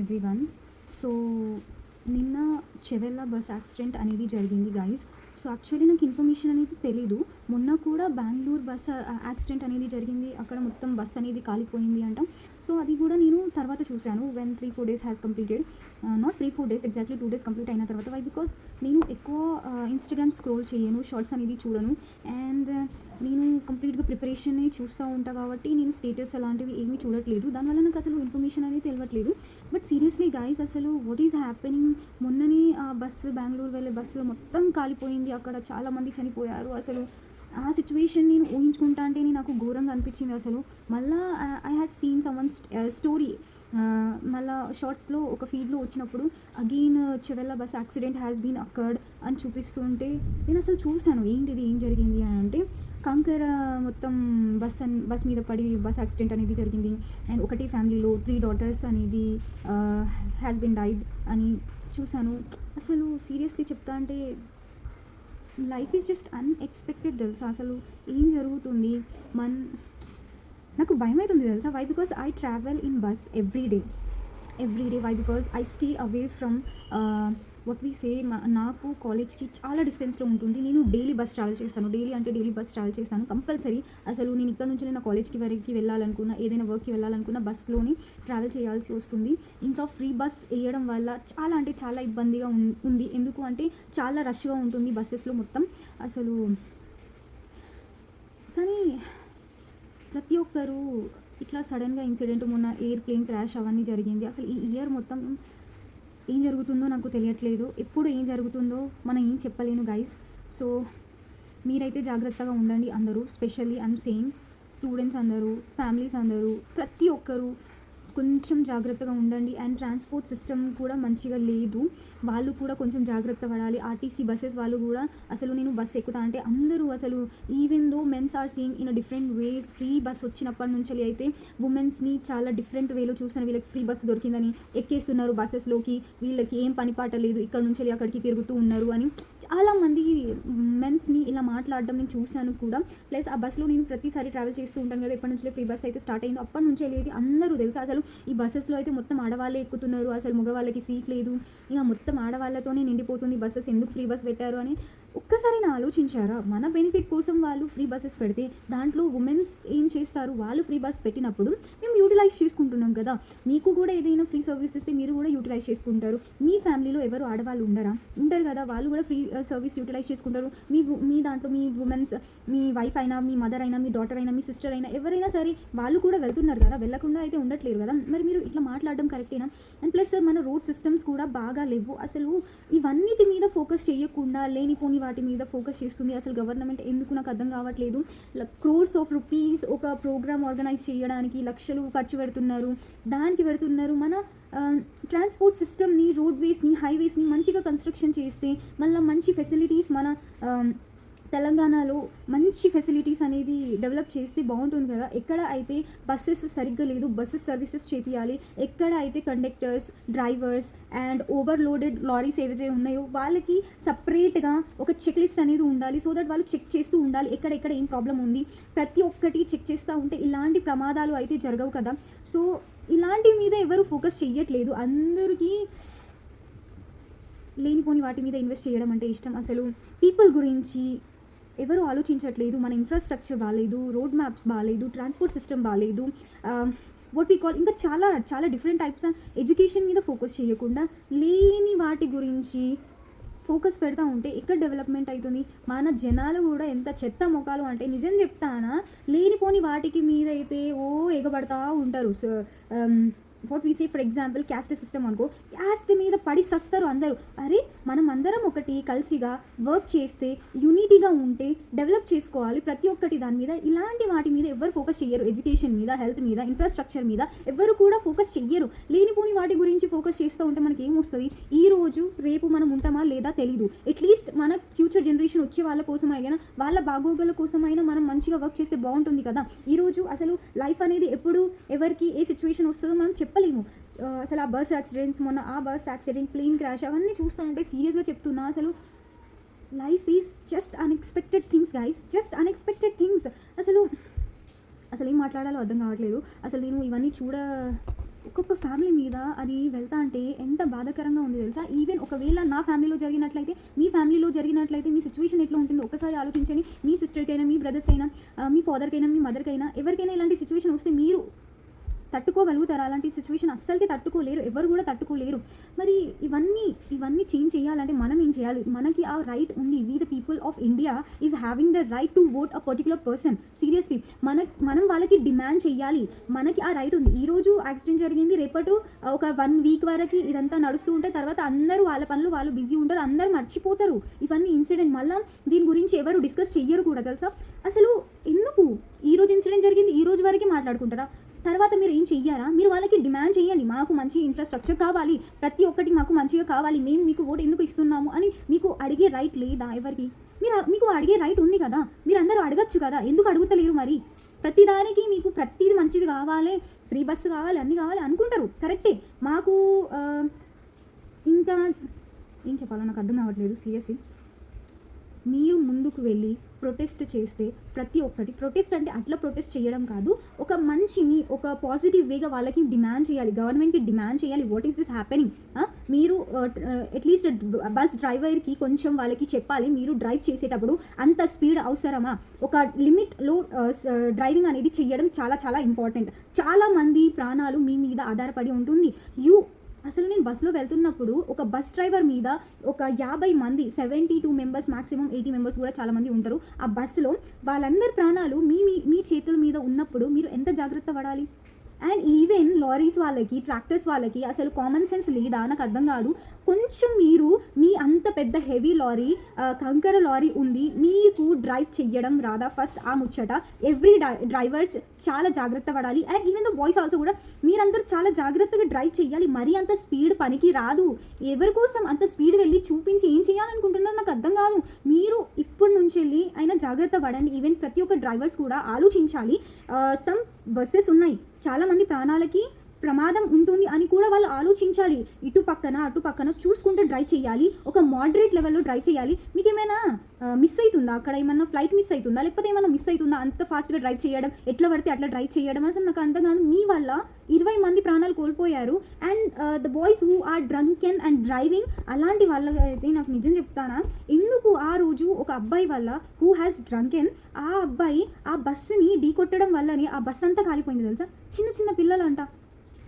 Everyone. So నిన్న Chevella bus accident అనేది జరిగింది గైస్. సో యాక్చువల్లీ నాకు ఇన్ఫర్మేషన్ అనేది తెలీదు. మొన్న కూడా బెంగళూరు బస్ యాక్సిడెంట్ అనేది జరిగింది, అక్కడ మొత్తం బస్ అనేది కాలిపోయింది అంట. సో అది కూడా నేను తర్వాత చూశాను when 3-4 days has completed. Not 3-4 days, exactly 2 days complete అయిన తర్వాత. వై బికాస్ నేను ఎక్కువ ఇన్స్టాగ్రామ్ స్క్రోల్ చేయను, షార్ట్స్ అనేది చూడను, అండ్ నేను కంప్లీట్గా ప్రిపరేషన్ చూస్తూ ఉంటాను కాబట్టి నేను స్టేటస్ అలాంటివి ఏమీ చూడట్లేదు. దానివల్ల నాకు అసలు ఇన్ఫర్మేషన్ అనేది తెలియట్లేదు. బట్ సీరియస్లీ గైస్, అసలు వాట్ ఈజ్ హ్యాపెనింగ్? మొన్ననే ఆ బస్సు, బెంగళూరు వెళ్ళే బస్సు మొత్తం కాలిపోయింది, అక్కడ చాలామంది చనిపోయారు. అసలు ఆ సిచ్యువేషన్ నేను ఊహించుకుంటా అంటేనే నాకు ఘోరంగా అనిపించింది. అసలు మళ్ళీ I had seen someone story, మళ్ళీ షార్ట్స్లో ఒక ఫీడ్లో వచ్చినప్పుడు again Chevella bus accident has been occurred అని చూపిస్తుంటే నేను అసలు చూశాను ఏంటిది, ఏం జరిగింది అని. అంటే కంకర మొత్తం బస్ మీద పడి బస్ యాక్సిడెంట్ అనేది జరిగింది, అండ్ ఒకటి ఫ్యామిలీలో 3 daughters అనేది హ్యాస్ బీన్ డైడ్ అని చూశాను. అసలు సీరియస్లీ చెప్తా అంటే లైఫ్ ఈజ్ జస్ట్ అన్ఎక్స్పెక్టెడ్ తెలుసా. అసలు ఏం జరుగుతుంది నాకు భయం అవుతుంది తెలుసా. Why because I travel in bus every day. Why because I stay away from what we say. నాకు కాలేజ్కి చాలా డిస్టెన్స్లో ఉంటుంది. నేను డైలీ బస్ ట్రావెల్ చేస్తాను, డైలీ బస్ ట్రావెల్ చేస్తాను కంపల్సరీ. అసలు నేను ఇక్కడ నుంచి నా కాలేజ్కి వరకు వెళ్ళాలనుకున్నా, ఏదైనా వర్క్కి వెళ్ళాలనుకున్నా బస్లోని ట్రావెల్ చేయాల్సి వస్తుంది. ఇంకా ఫ్రీ బస్ వేయడం వల్ల చాలా అంటే చాలా ఇబ్బందిగా ఉంది. ఎందుకు అంటే చాలా రష్గా ఉంటుంది బస్సెస్లో మొత్తం అసలు. కానీ ప్రతి ఒక్కరూ ఇట్లా సడన్గా ఇన్సిడెంట్, మొన్న ఎయిర్ప్లేన్ క్రాష్ అవన్నీ జరిగింది. అసలు ఈ ఇయర్ మొత్తం ఏం జరుగుతుందో నాకు తెలియట్లేదు. ఎప్పుడు ఏం జరుగుతుందో మనం ఏం చెప్పలేను గైస్. సో మీరైతే జాగ్రత్తగా ఉండండి అందరూ. స్పెషల్లీ ఐమ్ సేయింగ్ స్టూడెంట్స్ అందరూ, ఫ్యామిలీస్ అందరూ, ప్రతి ఒక్కరూ కొంచెం జాగ్రత్తగా ఉండండి. అండ్ ట్రాన్స్పోర్ట్ సిస్టమ్ కూడా మంచిగా లేదు, వాళ్ళు కూడా కొంచెం జాగ్రత్త పడాలి. ఆర్టీసీ బస్సెస్ వాళ్ళు కూడా అసలు నేను బస్ ఎక్కుతా అంటే అందరూ అసలు even though mens are seeing in a different ways. Free bus వచ్చినప్పటి నుంచి అయితే ఉమెన్స్ని చాలా డిఫరెంట్ వేలో చూస్తాను. వీళ్ళకి ఫ్రీ బస్సు దొరికిందని ఎక్కేస్తున్నారు బస్సెస్లోకి, వీళ్ళకి ఏం పని పాట లేదు, ఇక్కడ నుంచి అక్కడికి తిరుగుతూ ఉన్నారు అని చాలామంది మెన్స్ని ఇలా మాట్లాడడం నేను చూశాను కూడా. ప్లస్ ఆ బస్సులో నేను ప్రతిసారి ట్రావెల్ చేస్తూ ఉంటాను కదా, ఎప్పటి నుంచి ఫ్రీ బస్ అయితే స్టార్ట్ అయిందో అప్పటి నుంచి లేదు అందరూ తెలుసా. అసలు ఈ బస్సెస్లో అయితే మొత్తం ఆడవాళ్ళే ఎక్కుతున్నారు, అసలు మగవాళ్ళకి సీట్ లేదు, ఇక మొత్తం ఆడవాళ్ళతోనే నిండిపోతుంది బస్సెస్. ఎందుకు ఫ్రీ బస్ పెట్టారు అని ఒక్కసారి నా ఆలోచించారా? మన బెనిఫిట్ కోసం వాళ్ళు ఫ్రీ బస్సెస్ పెడితే దాంట్లో ఉమెన్స్ ఏం చేస్తారు? వాళ్ళు ఫ్రీ బస్ పెట్టినప్పుడు మేము యూటిలైజ్ చేసుకుంటున్నాం కదా. మీకు కూడా ఏదైనా ఫ్రీ సర్వీస్ ఇస్తే మీరు కూడా యూటిలైజ్ చేసుకుంటారు. మీ ఫ్యామిలీలో ఎవరు ఆడవాళ్ళు ఉంటారు కదా, వాళ్ళు కూడా ఫ్రీ సర్వీస్ యూటిలైజ్ చేసుకుంటారు. మీ దాంట్లో మీ ఉమెన్స్, మీ వైఫ్ అయినా, మీ మదర్ అయినా, మీ డాటర్ అయినా, మీ సిస్టర్ అయినా, ఎవరైనా సరే వాళ్ళు కూడా వెళ్తున్నారు కదా, వెళ్ళకుండా అయితే ఉండట్లేదు కదా. మరి మీరు ఇట్లా మాట్లాడడం కరెక్టేనా? అండ్ ప్లస్ మన రోడ్ సిస్టమ్స్ కూడా బాగా లేవు. అసలు ఇవన్నిటి మీద ఫోకస్ చేయకుండా లేనిపోని వాటి మీద ఫోకస్ చేస్తుంది అసలు గవర్నమెంట్. ఎందుకు నాకు అర్థం కావట్లేదు. క్రోర్స్ ఆఫ్ రూపీస్ ఒక ప్రోగ్రామ్ ఆర్గనైజ్ చేయడానికి లక్షలు ఖర్చు పెడుతున్నారు, దానికి పెడుతున్నారు. మన ట్రాన్స్పోర్ట్ సిస్టమ్ని, రోడ్వేస్ని, హైవేస్ని మంచిగా కన్స్ట్రక్షన్ చేస్తే మళ్ళీ మంచి ఫెసిలిటీస్ మన తెలంగాణలో మంచి ఫెసిలిటీస్ అనేది డెవలప్ చేస్తే బాగుంటుంది కదా. ఎక్కడ అయితే బస్సెస్ సరిగ్గా లేదు, బస్సెస్ సర్వీసెస్ చేపియాలి. ఎక్కడ అయితే conductors, drivers and overloaded lorries ఏవైతే ఉన్నాయో వాళ్ళకి సపరేట్గా ఒక చెక్ లిస్ట్ అనేది ఉండాలి. సో దట్ వాళ్ళు చెక్ చేస్తూ ఉండాలి ఎక్కడెక్కడ ఏం ప్రాబ్లం ఉంది, ప్రతి ఒక్కటి చెక్ చేస్తూ ఉంటే ఇలాంటి ప్రమాదాలు అయితే జరగవు కదా. సో ఇలాంటి మీద ఎవరు ఫోకస్ చెయ్యట్లేదు. అందరికీ లేనిపోని వాటి మీద ఇన్వెస్ట్ చేయడం అంటే ఇష్టం. అసలు పీపుల్ గురించి ఎవరు ఆలోచించట్లేదు. మన ఇన్ఫ్రాస్ట్రక్చర్ బాగాలేదు, రోడ్ మ్యాప్స్ బాగాలేదు, ట్రాన్స్పోర్ట్ సిస్టమ్ బాగాలేదు, వాట్ వీ కాల్ ఇంకా చాలా చాలా డిఫరెంట్ టైప్స్ ఆఫ్ ఎడ్యుకేషన్ మీద ఫోకస్ చేయకుండా లేని వాటి గురించి ఫోకస్ పెడతా ఉంటే ఎక్కడ డెవలప్మెంట్ అవుతుంది? మన జనాలు కూడా ఎంత చెత్త మొఖాలు అంటే నిజం చెప్తానా, లేనిపోని వాటికి మీద అయితే ఎగబడతా ఉంటారు. So what we say for example caste system అనుకో, క్యాస్ట్ మీద పడి సస్తారు అందరూ. అరే మనం అందరం ఒకటి కలిసిగా వర్క్ చేస్తే, యూనిటీగా ఉంటే డెవలప్ చేసుకోవాలి ప్రతి ఒక్కటి దాని మీద. ఇలాంటి వాటి మీద ఎవరు ఫోకస్ చెయ్యరు. ఎడ్యుకేషన్ మీద, హెల్త్ మీద, ఇన్ఫ్రాస్ట్రక్చర్ మీద ఎవరు కూడా ఫోకస్ చెయ్యరు. లేనిపోని వాటి గురించి ఫోకస్ చేస్తూ ఉంటే మనకి ఏమొస్తుంది? ఈ రోజు రేపు మనం ఉంటామా లేదా తెలీదు. అట్లీస్ట్ మన ఫ్యూచర్ జనరేషన్ వచ్చే వాళ్ళ కోసమైనా, వాళ్ళ బాగోగుల కోసమైనా మనం మంచిగా వర్క్ చేస్తే బాగుంటుంది కదా. ఈరోజు అసలు లైఫ్ అనేది ఎప్పుడు ఎవరికి ఏ సిచ్యువేషన్ వస్తుందో మనం చెప్పలేము. అసలు ఆ బస్ యాక్సిడెంట్స్, మొన్న ఆ బస్ యాక్సిడెంట్, ప్లేన్ క్రాష్ అవన్నీ చూస్తూ ఉంటే సీరియస్గా చెప్తున్నా అసలు life is just unexpected things guys, just unexpected things. అసలు ఏం మాట్లాడాలో అర్థం కావట్లేదు. అసలు నేను ఇవన్నీ ఒక్కొక్క ఫ్యామిలీ మీద అది వెళ్తా అంటే ఎంత బాధాకరంగా ఉంది తెలుసా. ఈవెన్ ఒకవేళ నా ఫ్యామిలీలో జరిగినట్లయితే, మీ ఫ్యామిలీలో జరిగినట్లయితే మీ సిచ్యువేషన్ ఎట్లా ఉంటుందో ఒకసారి ఆలోచించండి. మీ సిస్టర్కైనా, మీ బ్రదర్స్ అయినా, మీ ఫాదర్కైనా, మీ మదర్కైనా, ఎవరికైనా ఇలాంటి సిచ్యువేషన్ వస్తే మీరు తట్టుకోగలుగుతారు? అలాంటి సిచ్యువేషన్ అస్సలకి తట్టుకోలేరు, ఎవరు కూడా తట్టుకోలేరు. మరి ఇవన్నీ చేంజ్ చేయాలంటే మనం ఏం చేయాలి? మనకి ఆ రైట్ ఉంది. We the people of India is having the right to vote a particular person. Seriously మనం వాళ్ళకి డిమాండ్ చేయాలి. మనకి ఆ రైట్ ఉంది. ఈరోజు యాక్సిడెంట్ జరిగింది, రేపటి ఒక 1 వీక్ వరకు ఇదంతా నడుస్తూ ఉంటే తర్వాత అందరూ వాళ్ళ పనులు వాళ్ళు బిజీ ఉంటారు, అందరూ మర్చిపోతారు ఇవన్నీ ఇన్సిడెంట్. మళ్ళీ దీని గురించి ఎవరు డిస్కస్ చెయ్యరు కూడా తెలుసా. అసలు ఎందుకు ఈరోజు ఇన్సిడెంట్ జరిగింది ఈ రోజు వరకే మాట్లాడుకుంటారా? తర్వాత మీరు ఏం చెయ్యారా? మీరు వాళ్ళకి డిమాండ్ చేయండి, మాకు మంచి ఇన్ఫ్రాస్ట్రక్చర్ కావాలి, ప్రతి ఒక్కటి మాకు మంచిగా కావాలి, మేము మీకు ఓటు ఎందుకు ఇస్తున్నాము అని మీకు అడిగే రైట్ లేదా ఎవరికి? మీకు అడిగే రైట్ ఉంది కదా, మీరు అందరూ అడగచ్చు కదా, ఎందుకు అడుగుతలేరు మరి? ప్రతిదానికి మీకు ప్రతిది మంచిది కావాలి, ఫ్రీ బస్సు కావాలి, అన్నీ కావాలి అనుకుంటారు, కరెక్టే. మాకు ఇంకా ఏం చెప్పాలో నాకు అర్థం కావట్లేదు సీరియస్లీ. మీరు ముందుకు వెళ్ళి ప్రొటెస్ట్ చేస్తే ప్రతి ఒక్కటి, ప్రొటెస్ట్ అంటే అట్లా ప్రొటెస్ట్ చేయడం కాదు, ఒక మంచిని ఒక పాజిటివ్ వేగా వాళ్ళకి డిమాండ్ చేయాలి, గవర్నమెంట్కి డిమాండ్ చేయాలి. What is this happening? మీరు అట్లీస్ట్ బస్ డ్రైవర్కి కొంచెం వాళ్ళకి చెప్పాలి, మీరు డ్రైవ్ చేసేటప్పుడు అంత స్పీడ్ అవసరమా? ఒక లిమిట్లో డ్రైవింగ్ అనేది చేయడం చాలా చాలా ఇంపార్టెంట్. చాలామంది ప్రాణాలు మీ మీద ఆధారపడి ఉంటుంది. అసలు నేను బస్సులో వెళ్తున్నప్పుడు ఒక బస్ డ్రైవర్ మీద ఒక 50 మంది, 72 మెంబర్స్, మ్యాక్సిమం 80 మెంబర్స్ కూడా చాలామంది ఉంటారు ఆ బస్సులో. వాళ్ళందరి ప్రాణాలు మీ చేతుల మీద ఉన్నప్పుడు మీరు ఎంత జాగ్రత్త పడాలి? అండ్ ఈవెన్ లారీస్ వాళ్ళకి, ట్రాక్టర్స్ వాళ్ళకి అసలు కామన్ సెన్స్ లేదా? నాకు అర్థం కాదు. కొంచెం మీరు మీ అంత పెద్ద హెవీ లారీ, కంకర లారీ ఉంది, మీకు డ్రైవ్ చెయ్యడం రాదా? ఫస్ట్ ఆ ముచ్చట. ఎవ్రీ డ్రైవర్స్ చాలా జాగ్రత్త పడాలి. And even the boys also కూడా మీరందరూ చాలా జాగ్రత్తగా డ్రైవ్ చేయాలి. మరీ అంత స్పీడ్ పనికి రాదు. ఎవరి కోసం అంత స్పీడ్ వెళ్ళి చూపించి ఏం చేయాలనుకుంటున్నారో నాకు అర్థం కాదు. మీరు ఇప్పటి నుంచి వెళ్ళి అయినా జాగ్రత్త పడండి. ఈవెన్ ప్రతి ఒక్క డ్రైవర్స్ కూడా ఆలోచించాలి. సమ్ బస్సెస్ ఉన్నాయి, చాలామంది ప్రాణాలకి ప్రమాదం ఉంటుంది అని కూడా వాళ్ళు ఆలోచించాలి. ఇటు పక్కన చూసుకుంటూ డ్రైవ్ చేయాలి. ఒక మోడరేట్ లెవెల్లో డ్రైవ్ చేయాలి. మీకు ఏమైనా మిస్ అవుతుందా? అక్కడ ఏమన్నా ఫ్లైట్ మిస్ అవుతుందా? లేకపోతే ఏమైనా మిస్ అవుతుందా? అంత ఫాస్ట్గా డ్రైవ్ చేయడం, ఎట్లా పడితే అట్లా డ్రైవ్ చేయడం అసలు నాకు అర్థం కాదు. మీ వల్ల 20 మంది ప్రాణాలు కోల్పోయారు. And the boys who are drunken and driving, అలాంటి వాళ్ళైతే నాకు నిజం చెప్తానా, ఎందుకు ఆ రోజు ఒక అబ్బాయి వల్ల హూ హ్యాస్ డ్రంకెన్, ఆ అబ్బాయి ఆ బస్సుని ఢీకొట్టడం వల్లనే ఆ బస్సు అంతా కాలిపోయింది తెలుసా. చిన్న పిల్లలు అంట,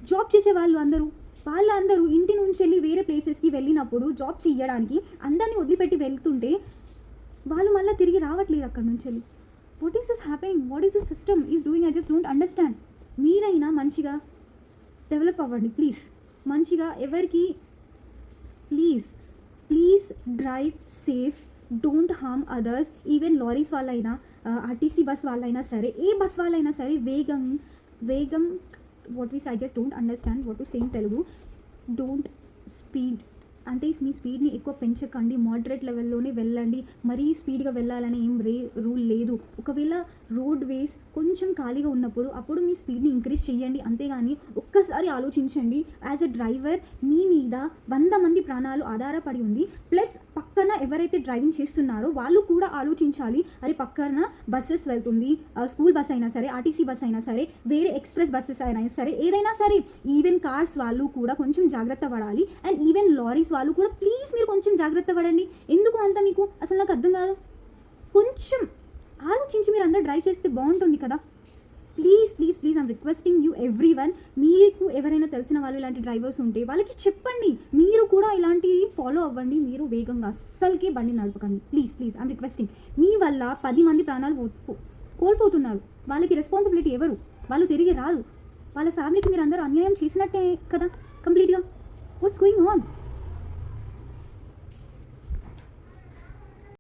జాబ్ చేసే వాళ్ళందరూ ఇంటి నుంచి వెళ్ళి వేరే ప్లేసెస్కి వెళ్ళినప్పుడు జాబ్ చేయడానికి అందరినీ వదిలిపెట్టి వెళ్తుంటే వాళ్ళు మళ్ళీ తిరిగి రావట్లేదు అక్కడ నుంచి వెళ్ళి. What is this happening? What is this system is doing? I just don't understand. మీరైనా మంచిగా డెవలప్ అవ్వండి ప్లీజ్. మంచిగా ఎవరికి please drive safe, don't harm others. Even lorries వాళ్ళైనా, ఆర్టీసీ బస్ వాళ్ళైనా సరే, ఏ బస్ వాళ్ళైనా సరే వేగం what we say, I just don't understand what to say in Telugu. Don't speed అంటే మీ స్పీడ్ని ఎక్కువ పెంచకండి, మోడరేట్ లెవెల్లోనే వెళ్ళండి. మరీ స్పీడ్గా వెళ్ళాలని ఏం రూల్ లేదు. ఒకవేళ రోడ్ వేస్ కొంచెం ఖాళీగా ఉన్నప్పుడు అప్పుడు మీ స్పీడ్ని ఇంక్రీజ్ చేయండి. అంతేగాని ఒక్కసారి ఆలోచించండి, యాజ్ అ డ్రైవర్ మీ మీద 100 మంది ప్రాణాలు ఆధారపడి ఉంది. ప్లస్ పక్కన ఎవరైతే డ్రైవింగ్ చేస్తున్నారో వాళ్ళు కూడా ఆలోచించాలి. అరే పక్కన బస్సెస్ వెళ్తుంది, స్కూల్ బస్ అయినా సరే, ఆర్టీసీ బస్ అయినా సరే, వేరే ఎక్స్ప్రెస్ బస్సెస్ అయినా సరే, ఏదైనా సరే, ఈవెన్ కార్స్ వాళ్ళు కూడా కొంచెం జాగ్రత్త పడాలి. అండ్ ఈవెన్ లారీస్ వాళ్ళు కూడా ప్లీజ్ మీరు కొంచెం జాగ్రత్త పడండి. ఎందుకు అంత మీకు అసలు నాకు అర్థం కాదు. కొంచెం ఆలోచించి మీరు అందరూ డ్రైవ్ చేస్తే బాగుంటుంది కదా. Please I'm requesting you every one. మీకు ఎవరైనా తెలిసిన వాళ్ళు ఇలాంటి డ్రైవర్స్ ఉంటే వాళ్ళకి చెప్పండి, మీరు కూడా ఇలాంటివి ఫాలో అవ్వండి. మీరు వేగంగా అస్సలకే బండి నడపకండి ప్లీజ్ ఐమ్ రిక్వెస్టింగ్. మీ వల్ల 10 మంది ప్రాణాలు కోల్పోతున్నారు. వాళ్ళకి రెస్పాన్సిబిలిటీ ఎవరు? వాళ్ళు తిరిగి రారు. వాళ్ళ ఫ్యామిలీకి మీరు అందరూ అన్యాయం చేసినట్టే కదా కంప్లీట్గా. What's going on?